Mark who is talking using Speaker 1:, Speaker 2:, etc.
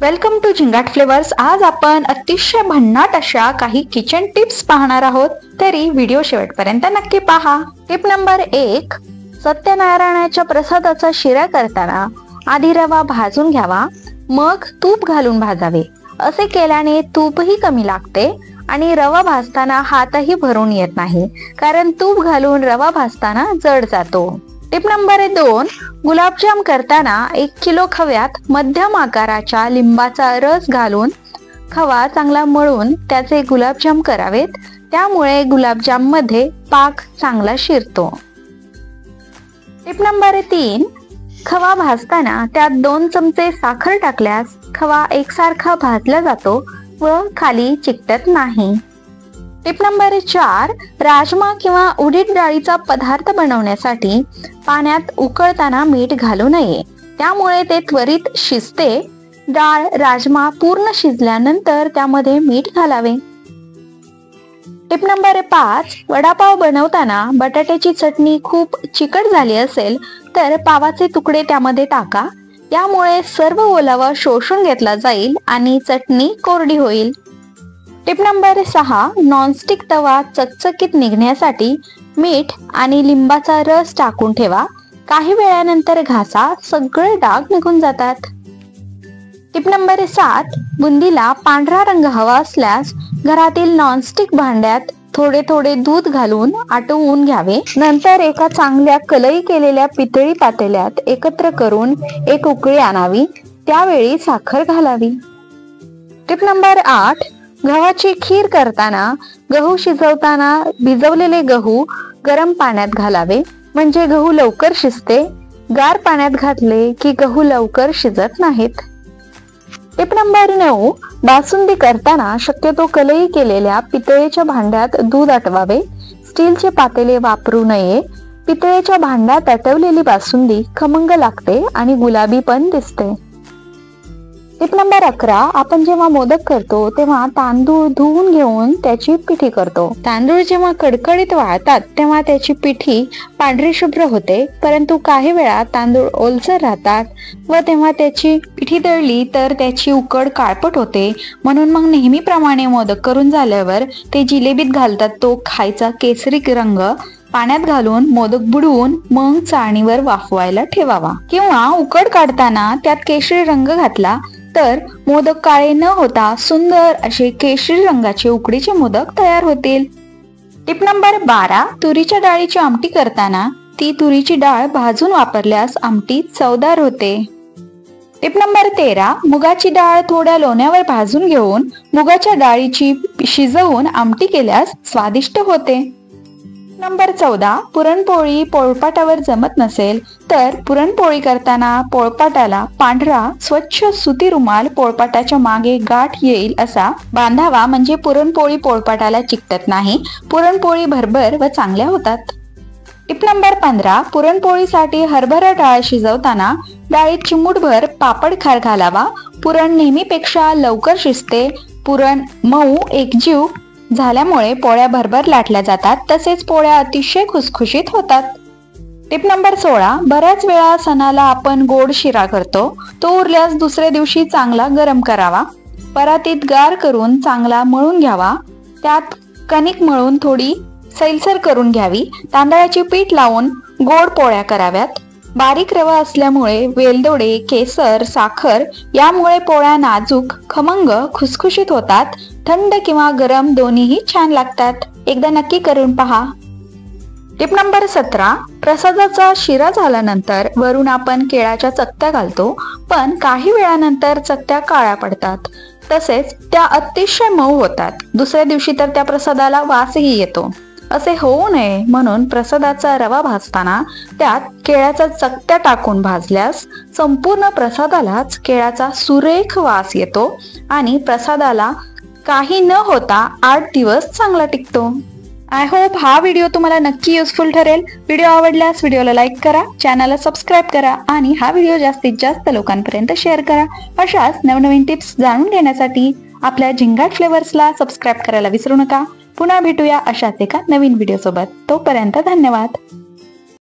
Speaker 1: Welcome to Zingaat flavours. आज आपण अतिशय भन्नाट अशा काही किचन टिप्स पाहणार आहोत, तरी व्हिडिओ शेवटपर्यंत नक्की पहा। टिप नंबर 1, सत्यनारायणाच्या प्रसादाचा शिरा करताना आधी रवा भाजून घ्यावा, मग तूप घालून भाजावे। असे केल्याने तूपही कमी लागते आणि रवा भाजताना हातही भरून येत नाही, कारण तूप घालून रवा भाजताना जड जातो। टिप नंबर 2, गुलाबजाम करताना 1 किलो खव्यात मध्यम आकाराच्या लिंबाचा रस घालून खवा चांगला मळून त्याचे गुलाबजाम करावेत, त्यामुळे गुलाबजाम मध्ये पाक चांगला शिरतो। टिप नंबर 3, खवा भाजताना त्यात 2 चमचे साखर टाकल्यास खवा एकसारखा भाजला जातो व खाली चिकटत नाही। टिप नंबर 4, राजमा किंवा उडीद डाळीचा पदार्थ बनवण्यासाठी पाण्यात उकळताना मीठ घालू नये, त्यामुळे ते त्वरित शिजते। डाळ राजमा पूर्ण शिजल्यानंतर त्यामध्ये मीठ घालावे। टिप नंबर 5, वडापाव बनवताना बटाट्याची चटणी खूप चिकट झाली असेल तर पावाचे तुकडे त्यामध्ये टाका, यामुळे सर्व ओलावा शोषून घेतला जाईल आणि चटणी कोरडी होईल। टिप नंबर 6, नॉनस्टिक तवा चकचकीत निघण्यासाठी मीठ आणि लिंबाचा रस टाकून ठेवा, काही वेळानंतर घासा, सगळे डाग निघून जातात। टिप नंबर 7, बुंदीला पांढरा रंग हवा असल्यास घरातील नॉनस्टिक भांड्यात थोडे थोडे दूध घालून आटवून घ्यावे, नंतर एका चांगल्या कलई केलेल्या पितळी पातेल्यात एकत्र करून एक उकळी आणावी, त्यावेळी साखर घालावी। टिप नंबर 8, गव्हाची खीर करताना गहू शिजवताना भिजवलेले गहू गरम पाण्यात घालावे, म्हणजे गहू लवकर शिजते। गार पाण्यात घातले की गहू लवकर शिजत नाहीत। टिप नंबर 9, बासुंदी करताना शक्यतो कलई केलेल्या पितळेच्या भांड्यात दूध आटवावे, स्टीलचे पातेले वापरू नये। पितळेच्या भांड्यात आटवलेली बासुंदी खमंग लागते आणि गुलाबी पण दिसते। टिप नंबर 11, आपण जेव्हा मोदक करतो तेव्हा तांदूळ धुवून घेऊन त्याची पिठी करतो। तांदूळ जेव्हा कडकडीत वाळतात तेव्हा त्याची पिठी पांढरी शुभ्र होते, परंतु काही वेळा तांदूळ ओलसर राहतात व तेव्हा त्याची पिठी दळली तर त्याची उकड काळपट होते, म्हणून मग नेहमीप्रमाणे मोदक करून झाल्यावर ते जिलेबीत घालतात तो खायचा केसरी रंग पाण्यात घालून मोदक बुडवून मग चाळणीवर वाफवायला ठेवावा, किंवा उकड काढताना त्यात केशरी रंग घातला तर मोदक काळे न होता सुंदर असे केशरी रंगाचे उकडीचे मोदक तयार होतील। टिप नंबर 12, तुरीच्या डाळीची आमटी करताना ती तुरीची डाळ भाजून वापरल्यास आमटी चवदार होते। टिप नंबर 13, मुगाची डाळ थोड्या लोण्यावर भाजून घेऊन मुगाच्या डाळीची शिजवून आमटी केल्यास स्वादिष्ट होते। नंबर 14, पुरणपोळी पोळपाटावर जमत नसेल तर पुरणपोळी करताना पोळपाटाला पांढरा स्वच्छ सुती रुमाल पोळपाटाच्या मागे गाठ येईल असा बांधावा, म्हणजे पुरणपोळी पोळपाटाला चिकटत नाही, पुरणपोळी भरभर व चांगल्या होतात। टिप नंबर 15, पुरणपोळीसाठी हरभरा डाळ शिजवताना डाळीत चिमूटभर पापड खार घालावा, पुरण नेहमीपेक्षा लवकर शिजते। पुरण मऊ एकजीव झाल्यामुळे पोळ्या भरभर लाटल्या जातात, तसेच पोळ्या अतिशय खुसखुशीत होतात। टिप नंबर 16, बऱ्याच वेळा सणाला आपण गोड शिरा करतो, तो उरल्यास दुसऱ्या दिवशी चांगला गरम करावा, परातीत गार करून चांगला मळून घ्यावा, त्यात कणिक मळून थोडी सैलसर करून घ्यावी, तांदळाची पीठ लावून गोड पोळ्या कराव्यात। बारीक रवा असल्यामुळे वेलदोडे, केसर, साखर यामुळे पोळ्या नाजूक, खमंग, खुसखुशीत होतात। थंड किंवा गरम दोन्हीही छान लागतात, एकदा नक्की करून पहा। टिप नंबर 17, प्रसादाचा शिरा झाल्यानंतर वरून आपण केळाच्या चकत्या घालतो, पण काही वेळानंतर चकत्या काळ्या पडतात, तसेच त्या अतिशय मऊ होतात, दुसऱ्या दिवशी तर त्या प्रसादाला वासही येतो। असे होऊ नये म्हणून प्रसादाचा रवा भाजताना त्यात केळ्याच्या चकत्या टाकून भाजल्यास संपूर्ण प्रसादालाच केळ्याचा सुरेख वास येतो आणि प्रसादाला काही न होता 8 दिवस चांगला टिकतो। आय होप हा व्हिडिओ तुम्हाला नक्की युजफुल ठरेल। व्हिडिओ आवडल्यास व्हिडिओला लाईक करा, चॅनलला सबस्क्राईब करा आणि हा व्हिडिओ जास्तीत जास्त लोकांपर्यंत शेअर करा। अशाच नवनवीन टिप्स जाणून घेण्यासाठी आपल्या झिंगाट फ्लेवर्सला सबस्क्राईब करायला विसरू नका। पुन्हा भेटूया अशाच एका नवीन व्हिडिओ सोबत, तोपर्यंत धन्यवाद।